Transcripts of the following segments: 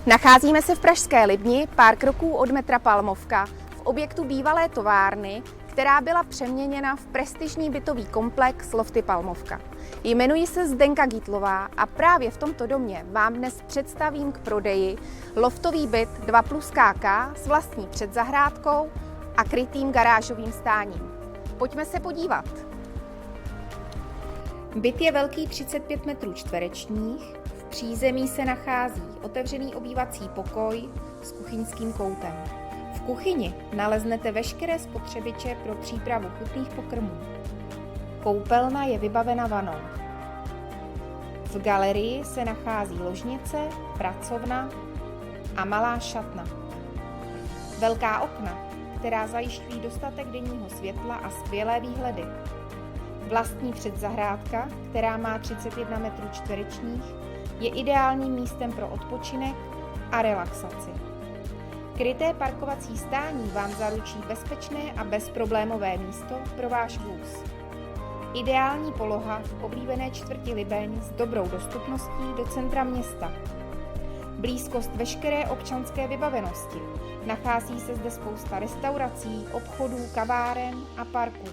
Nacházíme se v pražské Libni, pár kroků od metra Palmovka, v objektu bývalé továrny, která byla přeměněna v prestižní bytový komplex Lofty Palmovka. Jmenuji se Zdenka Gítlová a právě v tomto domě vám dnes představím k prodeji loftový byt 2+KK s vlastní předzahrádkou a krytým garážovým stáním. Pojďme se podívat. Byt je velký 35 metrů čtverečních, v přízemí se nachází otevřený obývací pokoj s kuchyňským koutem. V kuchyni naleznete veškeré spotřebiče pro přípravu chutných pokrmů. Koupelna je vybavena vanou. V galerii se nachází ložnice, pracovna a malá šatna. Velká okna, která zajišťují dostatek denního světla a skvělé výhledy. Vlastní předzahrádka, která má 31 metrů čtverečních, je ideálním místem pro odpočinek a relaxaci. Kryté parkovací stání vám zaručí bezpečné a bezproblémové místo pro váš vůz. Ideální poloha v oblíbené čtvrti Libeň s dobrou dostupností do centra města. Blízkost veškeré občanské vybavenosti. Nachází se zde spousta restaurací, obchodů, kaváren a parků.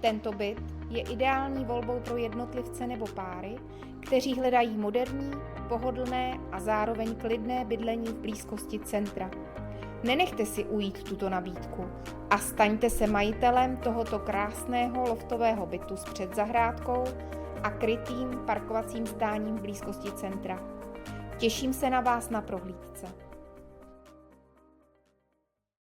Tento byt je ideální volbou pro jednotlivce nebo páry, kteří hledají moderní, pohodlné a zároveň klidné bydlení v blízkosti centra. Nenechte si ujít tuto nabídku a staňte se majitelem tohoto krásného loftového bytu s předzahrádkou a krytým parkovacím stáním v blízkosti centra. Těším se na vás na prohlídce.